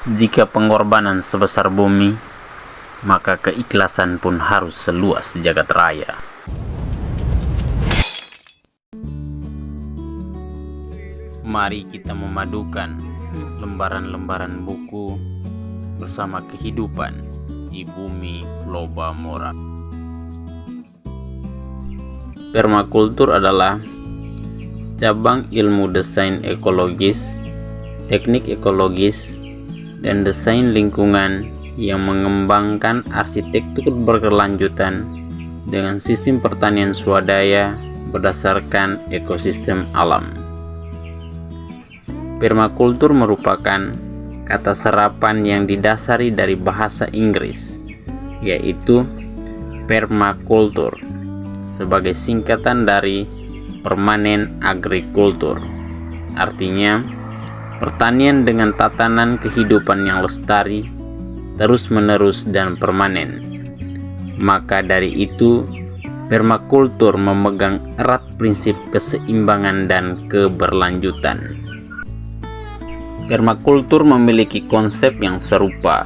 Jika pengorbanan sebesar bumi, maka keikhlasan pun harus seluas jagat raya. Mari kita memadukan lembaran-lembaran buku bersama kehidupan di bumi Floba Mora. Permakultur adalah cabang ilmu desain ekologis, teknik ekologis, dan desain lingkungan yang mengembangkan arsitektur berkelanjutan dengan sistem pertanian swadaya berdasarkan ekosistem alam. Permakultur merupakan kata serapan yang didasari dari bahasa Inggris, yaitu permakultur, sebagai singkatan dari permanent agriculture. Artinya, pertanian dengan tatanan kehidupan yang lestari, terus-menerus dan permanen. Maka dari itu, permakultur memegang erat prinsip keseimbangan dan keberlanjutan. Permakultur memiliki konsep yang serupa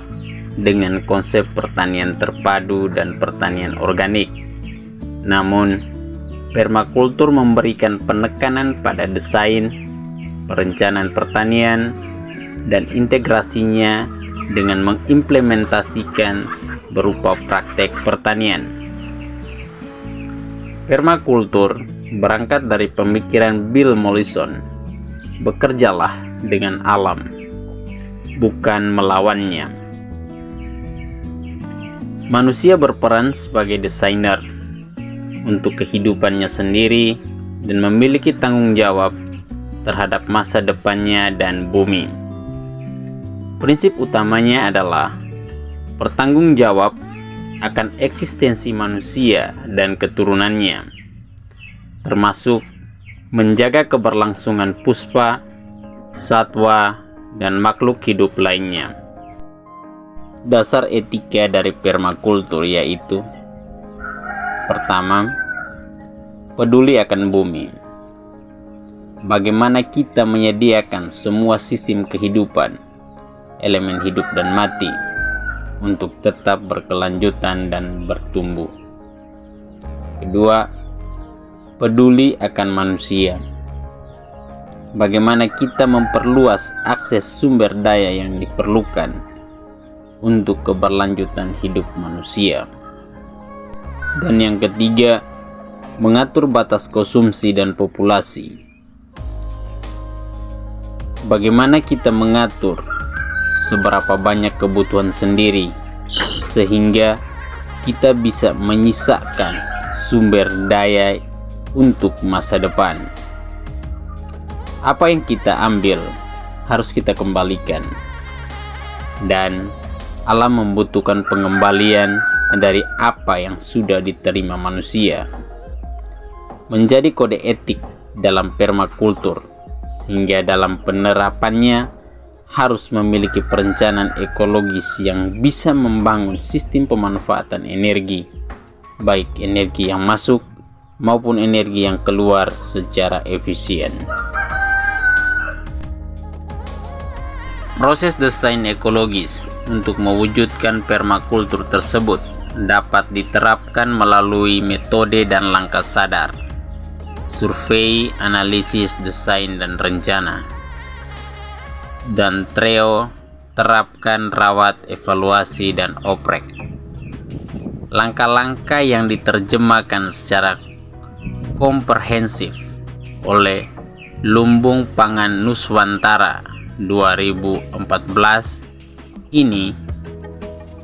dengan konsep pertanian terpadu dan pertanian organik. Namun, permakultur memberikan penekanan pada desain, perencanaan pertanian, dan integrasinya dengan mengimplementasikan berupa praktek pertanian. Permakultur berangkat dari pemikiran Bill Mollison, bekerjalah dengan alam, bukan melawannya. Manusia berperan sebagai desainer untuk kehidupannya sendiri dan memiliki tanggung jawab terhadap masa depannya dan bumi. Prinsip utamanya adalah bertanggung jawab akan eksistensi manusia dan keturunannya, termasuk menjaga keberlangsungan puspa, satwa, dan makhluk hidup lainnya. Dasar etika dari permakultur yaitu: pertama, peduli akan bumi. Bagaimana kita menyediakan semua sistem kehidupan, elemen hidup dan mati, untuk tetap berkelanjutan dan bertumbuh. Kedua, peduli akan manusia. Bagaimana kita memperluas akses sumber daya yang diperlukan untuk keberlanjutan hidup manusia. Dan yang ketiga, mengatur batas konsumsi dan populasi. Bagaimana kita mengatur seberapa banyak kebutuhan sendiri sehingga kita bisa menyisakan sumber daya untuk masa depan. Apa yang kita ambil harus kita kembalikan, dan alam membutuhkan pengembalian dari apa yang sudah diterima manusia. Menjadi kode etik dalam permakultur, sehingga dalam penerapannya harus memiliki perencanaan ekologis yang bisa membangun sistem pemanfaatan energi, baik energi yang masuk maupun energi yang keluar secara efisien. Proses desain ekologis untuk mewujudkan permakultur tersebut dapat diterapkan melalui metode dan langkah sadar, survei, analisis, desain, dan rencana. Dan trio, terapkan, rawat, evaluasi, dan oprek. Langkah-langkah yang diterjemahkan secara komprehensif oleh Lumbung Pangan Nuswantara 2014 ini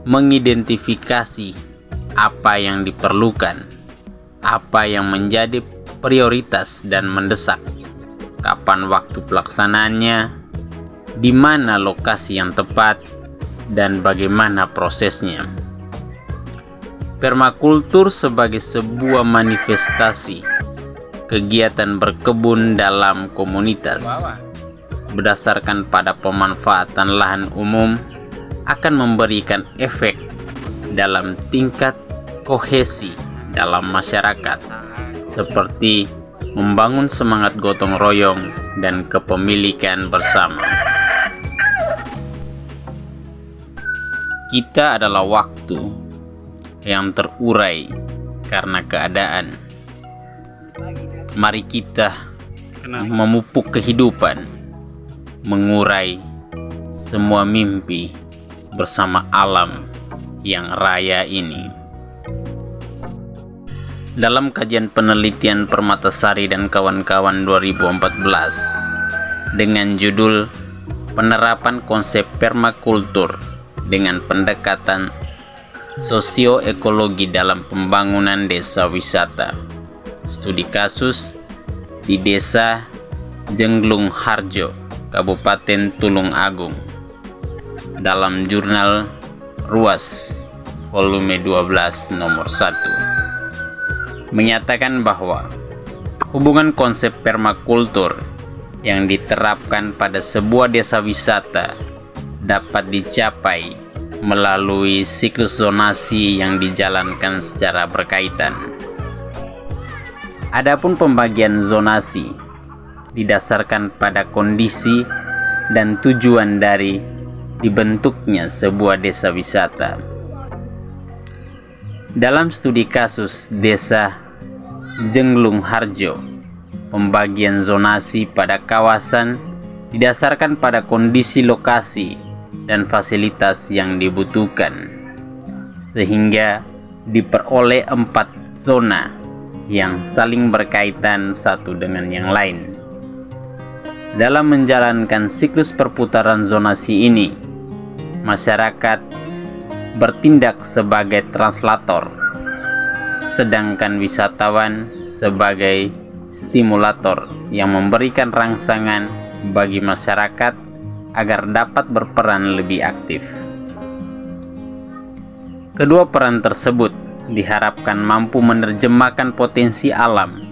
mengidentifikasi apa yang diperlukan, apa yang menjadi prioritas dan mendesak, kapan waktu pelaksanaannya, di mana lokasi yang tepat, dan bagaimana prosesnya. Permakultur sebagai sebuah manifestasi kegiatan berkebun dalam komunitas berdasarkan pada pemanfaatan lahan umum akan memberikan efek dalam tingkat kohesi dalam masyarakat, seperti membangun semangat gotong royong dan kepemilikan bersama. Kita adalah waktu yang terurai karena keadaan. Mari kita memupuk kehidupan, mengurai semua mimpi bersama alam yang raya ini. Dalam kajian penelitian Permatasari dan kawan-kawan 2014 dengan judul Penerapan Konsep Permakultur dengan Pendekatan Sosioekologi dalam Pembangunan Desa Wisata, studi kasus di Desa Jenglung Harjo, Kabupaten Tulung Agung, dalam jurnal Ruas volume 12 nomor 1, menyatakan bahwa hubungan konsep permakultur yang diterapkan pada sebuah desa wisata dapat dicapai melalui siklus zonasi yang dijalankan secara berkaitan. Adapun pembagian zonasi didasarkan pada kondisi dan tujuan dari dibentuknya sebuah desa wisata. Dalam studi kasus Desa Jenglung Harjo, pembagian zonasi pada kawasan didasarkan pada kondisi lokasi dan fasilitas yang dibutuhkan, sehingga diperoleh 4 zona yang saling berkaitan satu dengan yang lain. Dalam menjalankan siklus perputaran zonasi ini, masyarakat bertindak sebagai translator, sedangkan wisatawan sebagai stimulator yang memberikan rangsangan bagi masyarakat agar dapat berperan lebih aktif. Kedua peran tersebut diharapkan mampu menerjemahkan potensi alam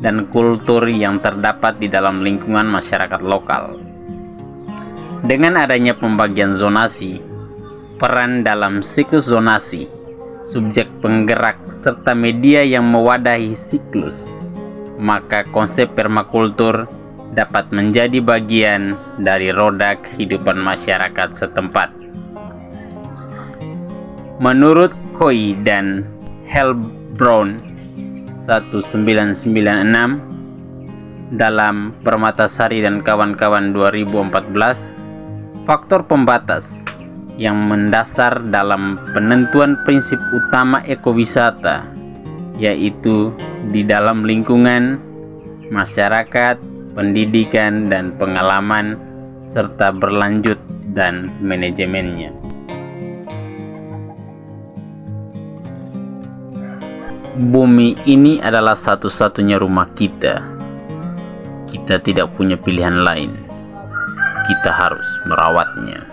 dan kultur yang terdapat di dalam lingkungan masyarakat lokal. Dengan adanya pembagian zonasi, peran dalam siklus zonasi, subjek penggerak, serta media yang mewadahi siklus, maka konsep permakultur dapat menjadi bagian dari roda kehidupan masyarakat setempat. Menurut Coy dan Helbron 1996 dalam Permatasari dan kawan-kawan 2014, faktor pembatas yang mendasar dalam penentuan prinsip utama ekowisata, yaitu di dalam lingkungan, masyarakat, pendidikan dan pengalaman, serta berlanjut dan manajemennya. Bumi ini adalah satu-satunya rumah kita. Kita tidak punya pilihan lain. Kita harus merawatnya.